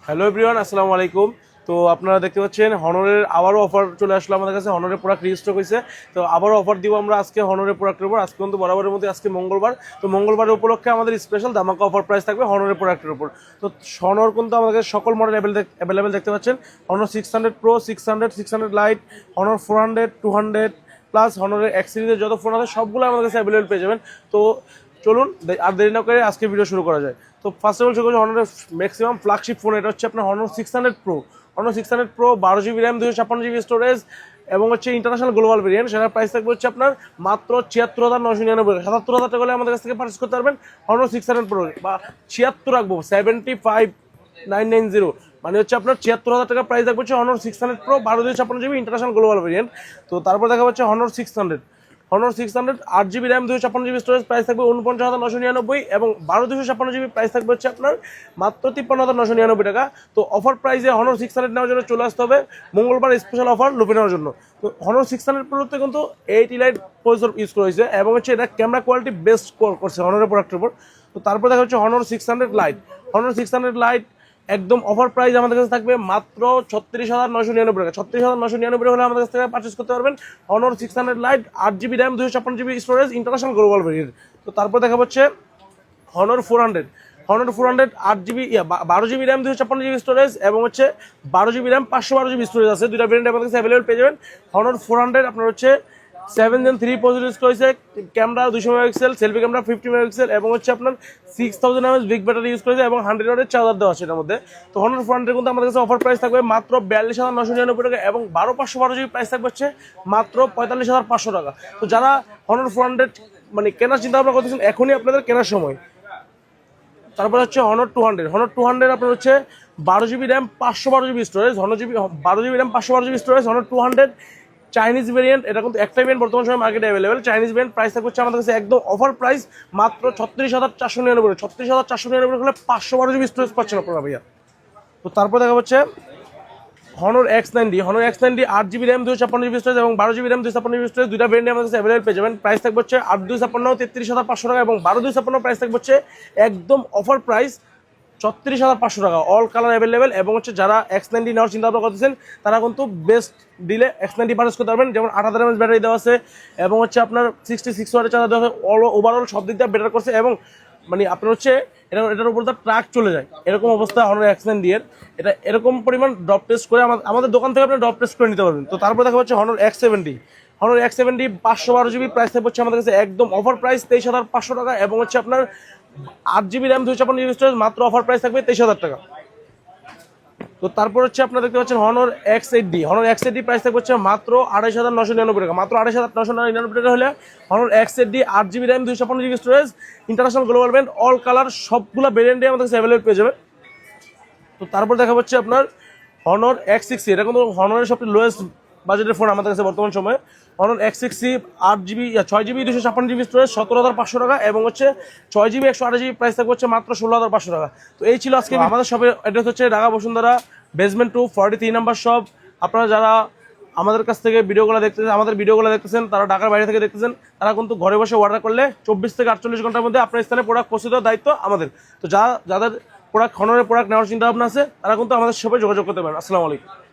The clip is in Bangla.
হ্যালো এভরিওয়ান, আসসালামু আলাইকুম। তো আপনারা দেখতে পাচ্ছেন হনরের আবারও অফার চলে আসলো আমাদের কাছে। হনরের প্রোডাক্ট রিস্টক হয়েছে, তো আবারও অফার দিব আমরা আজকে হনরের প্রোডাক্টের উপর। আজকে কিন্তু বরাবরের মধ্যে আজকে মঙ্গলবার, তো মঙ্গলবারের উপলক্ষে আমাদের স্পেশাল ধামাকা অফার প্রাইস থাকবে হনরের প্রোডাক্টের উপর। তো হনর কিন্তু আমাদের সকল মডেল অ্যাভেলেবেল দেখতে পাচ্ছেন। Honor 600 pro, 600 lite, Honor 400, 200 plus হনরের এক্স সিরিজের যত ফোন আছে সবগুলো আমাদের কাছে অ্যাভেলেবেল পেয়ে যাবেন। তো চলুন আর দেরি না করে আজকে ভিডিও শুরু করা যায়। তো ফার্স্ট অফ অল শুরু করছি হনরের ম্যাক্সিমাম ফ্ল্যাগশিপ ফোন, এটা হচ্ছে আপনার Honor 600 pro. Honor 600 pro 12 GB RAM, 256 GB storage এবং হচ্ছে ইন্টারন্যাশনাল গ্লোবাল ভেরিয়েন্ট। সেটার প্রাইস থাকবে হচ্ছে আপনার মাত্র ৭৬,৯৯৯ টাকা। ৭৭,০০০ টাকা হলে আমাদের কাছ থেকে পারচেস করতে পারবেন হনর 600 প্রো, বা ৭৬ রাখবো ৭৫,990, মানে হচ্ছে আপনার ৭৬,০০০ টাকা প্রাইস থাকবে হচ্ছে Honor 600 pro 12/256 GB international global variant. তো তারপর দেখা যাচ্ছে Honor 600, 8 GB RAM, 256 GB storage, price থাকবে ৪৯,৯৯৯ এবং 12/256 GB প্রাইস থাকবে হচ্ছে আপনার মাত্র ৫৩,৯৯৯ টাকা। তো অফার প্রাইসে হনর 600 নেওয়ার জন্য চলে আসতে হবে মঙ্গলবার স্পেশাল অফার লুপে নেওয়ার জন্য। তো হনর 600 প্রোতে কিন্তু 8 লাইট প্রসেসর ইউজ করা হয়েছে এবং হচ্ছে এটা ক্যামেরা কোয়ালিটি বেস্ট করছে হনরের প্রোডাক্টের উপর। তো তারপর দেখা হচ্ছে হনর 600 লাইট। হনর 600 লাইট একদম অফার প্রাইস আমাদের কাছে থাকবে মাত্র ৩৬,৯৯৯ টাকা। ৩৬,৯৯৯ হলে আমাদের কাছ থেকে পারচেস করতে পারবেন Honor 600 light, 8 GB RAM, 256 GB storage, international global variant. তো তারপর দেখা হচ্ছে Honor 400, 8 GB 12 GB RAM, 256 GB storage এবং হচ্ছে 12 GB র্যাম, 512 GB স্টোরেজ আছে। দুইটা ভেরিয়েন্ট আমাদের কাছে অ্যাভেলেবল পেয়ে যাবেন। হনর 400 আপনার হচ্ছে 7 Gen 3 প্রসেসর ইউজ করেছে, camera 200 megapixel, selfie camera 50 megapixel এবং হচ্ছে আপনার 6000 mAh বিগ ব্যাটারি ইউজ করেছে এবং 100 ওয়াটের চার্জার দেওয়া আছে এটার মধ্যে। তো হনর 400 কিন্তু আমাদের কাছে অফার প্রাইস থাকবে মাত্র ৪২,৯৯৯ টাকা এবং ১২/৫১২ GB প্রাইস থাকবে হচ্ছে মাত্র ৪৫,৫০০ টাকা। তো যারা হনর 400 মানে কেনার চিন্তা ভাবনা করতেছেন, এখনই আপনাদের কেনার সময়। তারপর হচ্ছে হনর 200 আপনার হচ্ছে 12 GB RAM, 512 GB storage, 12 GB RAM, 512 GB storage, Honor 200 Chinese variant. এটা কিন্তু একটা ভেরিয়েন্ট বর্তমান সময় মার্কেটে অ্যাভেলেবেল। চাইনিজ ভেরিয়েন্ট প্রাইস থাকছে আমাদের কাছে একদম অফার প্রাইস মাত্র ৩৬,৪৯৯, ৩৬,৪৯৯ হলে 512 GB স্টোরেজ পাচ্ছেন আপনারা ভাইয়া। তো তারপর দেখা হচ্ছে Honor X90, 8 GB RAM, 256 GB storage এবং 12 GB র্যাম, 256 GB স্টোরেজ, দুইটা ভেরিয়েন্ট আমাদের কাছে অ্যাভেলেবল পেয়ে যাবেন। প্রাইস থাকবে হচ্ছে 8/256 33,৫০০ টাকা এবং 12/256 প্রাইস থাকবে হচ্ছে একদম অফার প্রাইস ৩৬,৫০০ টাকা। অল কালার অ্যাভেলেবেল এবং হচ্ছে যারা X90 নেওয়ার চিন্তা ভাবনা করতেছেন তারা কিন্তু বেস্ট ডিলে X90 পারচেজ করতে পারবেন। যেমন ৮০০০ mAh ব্যাটারি দেওয়া আছে এবং হচ্ছে আপনার 66 ওয়াটের চার্জার দেওয়া আছে। ওভারঅল সব দিক দিয়ে বেটার করছে এবং মানে আপনার হচ্ছে এটার উপর তার ট্রাক চলে যায় এরকম অবস্থা হনর X90 এর। এটা এরকম পরিমাণ ড্রপ টেস্ট করে আমাদের দোকান থেকে আপনি ড্রপ টেস্ট করে নিতে পারবেন। তো তারপর দেখা হচ্ছে হনর X70, 512 GB প্রাইস থাকবে হচ্ছে আমাদের কাছে একদম অফার প্রাইস ২৩,৫০০ টাকা এবং হচ্ছে আপনার 8 GB র্যাম, 256 GB স্টোরেজ, মাত্র অফার প্রাইস থাকবে ২৩,০০০ টাকা। তো তারপর হচ্ছে আপনারা দেখতে পাচ্ছেন হনর X80 প্রাইস থাকবে হচ্ছে মাত্র ২৮,৯৯৯ টাকা। মাত্র ২৮,৯৯৯ টাকা হলে Honor X80 8 GB RAM, 256 GB storage, international global variant, all colour সবগুলো ভেরিয়েন্টে আমাদের কাছে অ্যাভেলেবল পেয়ে যাবে। তো তারপর দেখা হচ্ছে আপনার হনর X60, এটা কিন্তু হনরের সবচেয়ে লোয়েস্ট বাজেটের ফোন আমাদের কাছে বর্তমান সময়ে। Honor X60 6 GB 256 GB storage, ১৭,৫০০ টাকা এবং হচ্ছে 6 GB 128 GB প্রাইস থাকবে হচ্ছে মাত্র ১৬,৫০০ টাকা। তো এই ছিল আজকে আমাদের শপের অ্যাড্রেস হচ্ছে Dhaka Bashundhara basement 2 43 number shop. আপনারা যারা আমাদের কাছ থেকে আমাদের ভিডিওগুলো দেখতেছেন তারা ঢাকার বাইরে থেকে দেখতেছেন, তারা কিন্তু ঘরে বসে অর্ডার করলে 24 থেকে 48 ঘন্টার মধ্যে আপনার স্থানে প্রোডাক্ট পৌঁছে দেওয়ার দায়িত্ব আমাদের। তো যাদের হনরের প্রোডাক্ট নেওয়ার চিন্তা ভাবনা আছে তারা কিন্তু আমাদের শপে যোগাযোগ করতে পারেন। আসসালামু আলাইকুম।